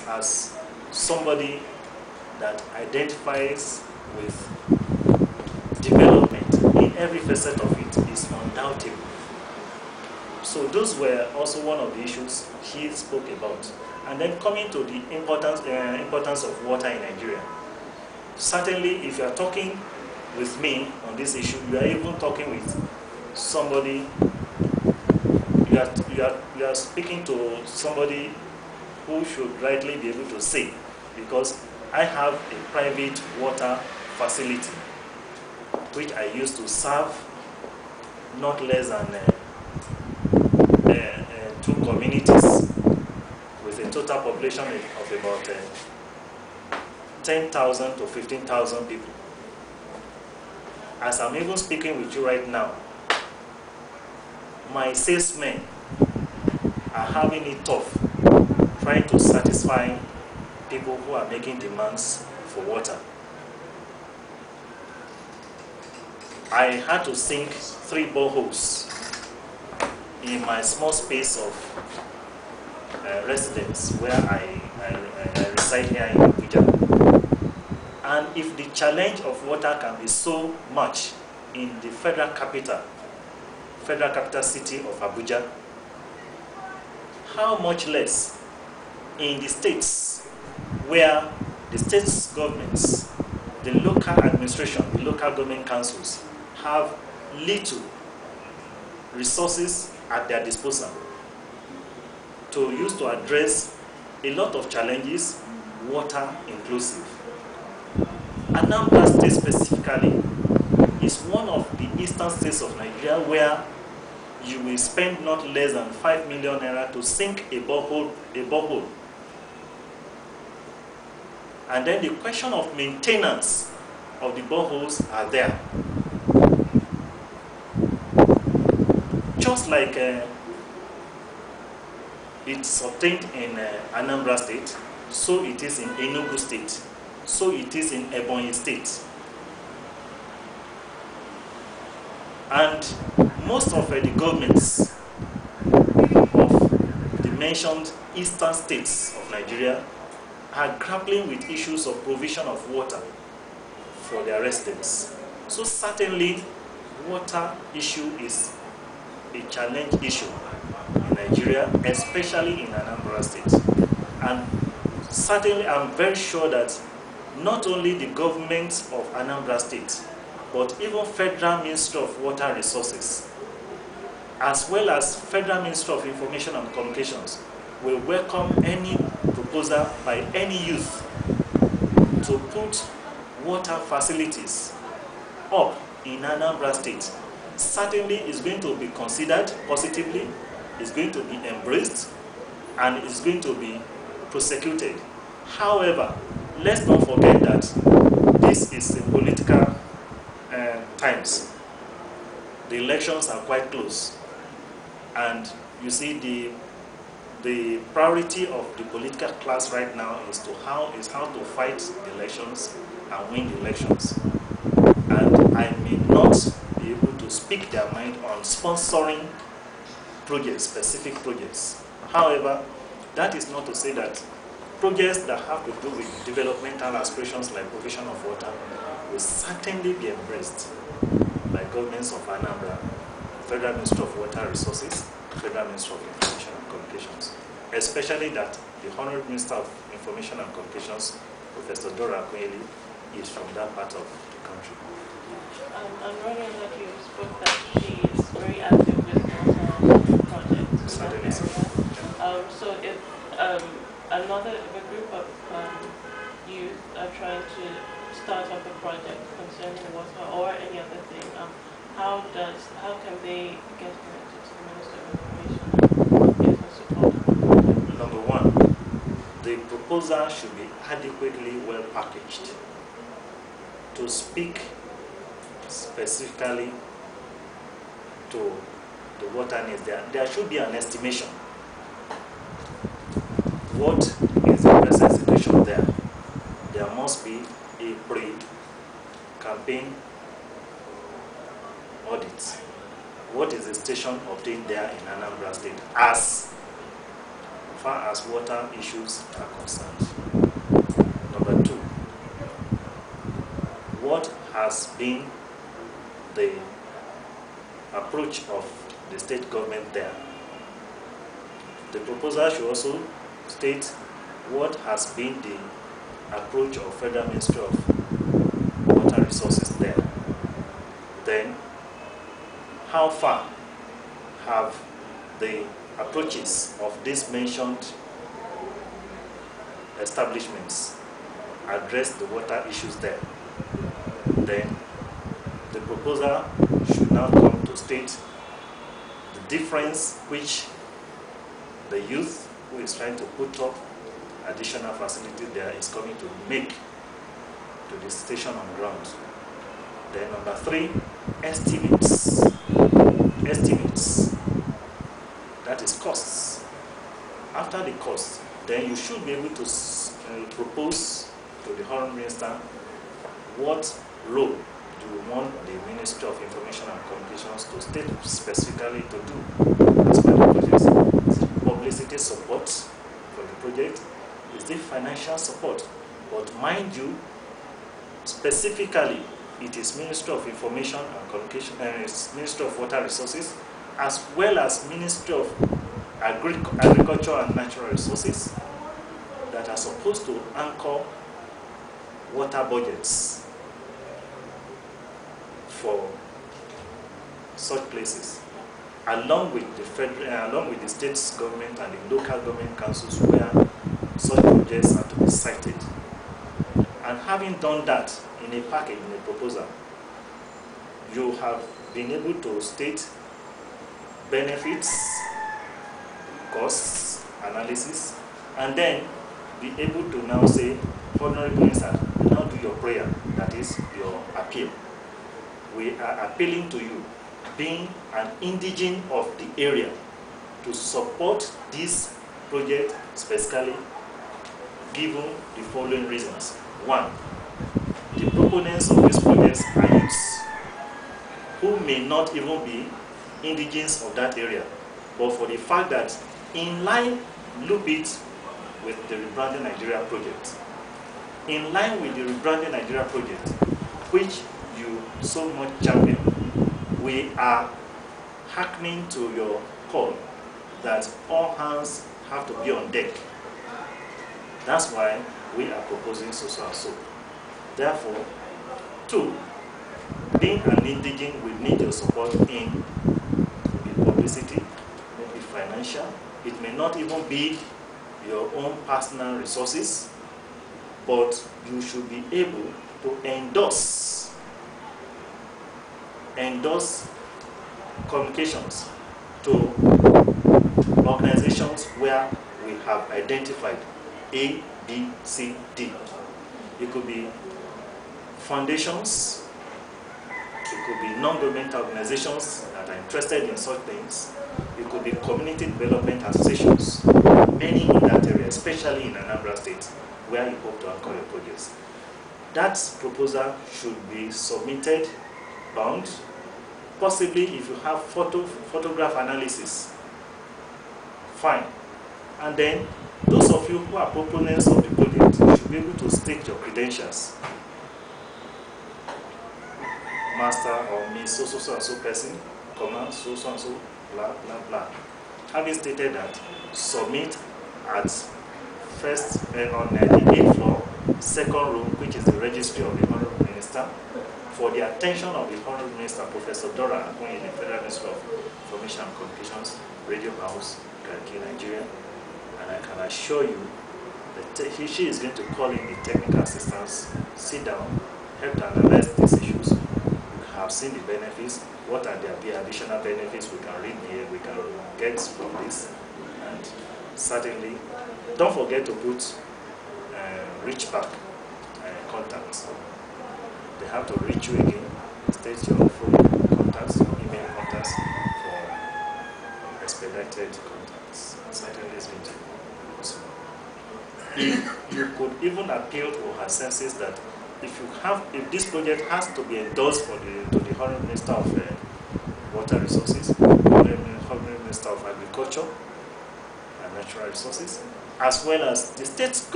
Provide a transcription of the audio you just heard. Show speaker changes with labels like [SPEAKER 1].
[SPEAKER 1] as somebody that identifies with development in every facet of it is undoubtable. So those were also one of the issues he spoke about. And then coming to the importance of water in Nigeria. Certainly, if you are talking with me on this issue, you are even talking with somebody, you are speaking to somebody who should rightly be able to say, because I have a private water facility which I use to serve not less than 2 communities with a total population of about 10,000 to 15,000 people. As I'm even speaking with you right now, my salesmen are having it tough trying to satisfy people who are making demands for water. I had to sink 3 boreholes in my small space of residence where I reside here in Abuja. And if the challenge of water can be so much in the federal capital city of Abuja, how much less in the states where the state's governments, the local administration, the local government councils have little resources at their disposal to use to address a lot of challenges, water inclusive. Anambra State specifically is one of the eastern states of Nigeria where you will spend not less than 5 million naira to sink a borehole. And then the question of maintenance of the boreholes are there. Just like it's obtained in Anambra State, so it is in Enugu State, so it is in Ebonyi State. And most of the governments of the mentioned eastern states of Nigeria are grappling with issues of provision of water for their residents. So certainly, water issue is a challenge issue in Nigeria, especially in Anambra State. And certainly, I'm very sure that not only the government of Anambra State, but even Federal Ministry of Water Resources, as well as Federal Ministry of Information and Communications, will welcome any proposal by any youth to put water facilities up in Anambra State. Certainly is going to be considered positively, is going to be embraced, and is going to be prosecuted. However, let's not forget that this is a political times. The elections are quite close, and you see the priority of the political class right now is how to fight the elections and win the elections. And I may not be able to speak their mind on sponsoring projects, specific projects. However, that is not to say that projects that have to do with developmental aspirations like provision of water will certainly be embraced by governments of Anambra, Federal Ministry of Water Resources, Federal Ministry of Information and Communications, especially that the Honorable Minister of Information and Communications, Professor Dora Kweli, is from that part of the country.
[SPEAKER 2] I'm wondering that you spoke that she is very active with water projects.
[SPEAKER 1] Certainly.
[SPEAKER 2] So if a group of youth are trying to start up a project concerning water or any other thing, how can they get connected to the Minister of Information for support?
[SPEAKER 1] Number one, the proposal should be adequately well packaged to speak specifically to the water needs. There should be an estimation. What is the present situation there? There must be a pre-campaign audit. What is the station obtained there in Anambra State as far as water issues are concerned. Number two, what has been the approach of the state government there? The proposal should also state what has been the approach of Federal Ministry of Water Resources there. Then, how far have the approaches of these mentioned establishments addressed the water issues there? Then, the proposal should now come to state the difference which the youth who is trying to put up additional facility there is coming to make to the station on ground. Then number three, estimates. Estimates. That is costs. After the cost, then you should be able to propose to the Honourable Minister what role do you want the Ministry of Information and Communications to state specifically to do as part of the project. Is it publicity support for the project? Is it financial support? But mind you, specifically, it is Ministry of Information and Communication, Ministry of Water Resources, as well as Ministry of Agriculture and Natural Resources that are supposed to anchor water budgets for such places, along with the federal, along with the state government and the local government councils where such projects are to be cited. And having done that in a package, in a proposal, you have been able to state benefits, costs, analysis, and then be able to now say, Honorable Minister, now do your prayer, that is your appeal. We are appealing to you, being an indigene of the area, to support this project specifically, given the following reasons. One, the proponents of these projects are youths who may not even be indigenes of that area, but for the fact that in line, loop it with the Rebranding Nigeria project. In line with the Rebranding Nigeria project, which you so much champion, we are hearkening to your call that all hands have to be on deck. That's why we are proposing so and so. Therefore, two, being an indigene will need your support in the publicity, maybe financial. It may not even be your own personal resources, but you should be able to endorse communications to organizations where we have identified A, B, C, D. It could be foundations, it could be non-governmental organizations that are interested in such things, it could be community development associations, many in that area, especially in Anambra State, where you hope to anchor your projects. That proposal should be submitted, bound, possibly if you have photograph analysis, fine. And then those of you who are proponents of the project should be able to state your credentials. Master or Miss so and so person, comma, so and so, blah, blah, blah. Having stated that, submit at first on the 8th floor, second room, which is the registry of the Honourable Minister, for the attention of the Honourable Minister, Professor Dora Akunyi, the Federal Minister of Information and Communications, Radio House, Nigerian. And I can assure you that she is going to call in the technical assistants, sit down, help to analyze these issues. We have seen the benefits. What are the additional benefits we can read here, we can get from this? And certainly, don't forget to put reach back contacts. They have to reach you again, state your phone contacts, your email contacts for expedited contacts. Certainly, it's going to be possible. If you could even appeal to her senses that if this project has to be endorsed to the Honourable Minister of Water Resources, Honourable Minister of Agriculture, and natural resources, as well as the state government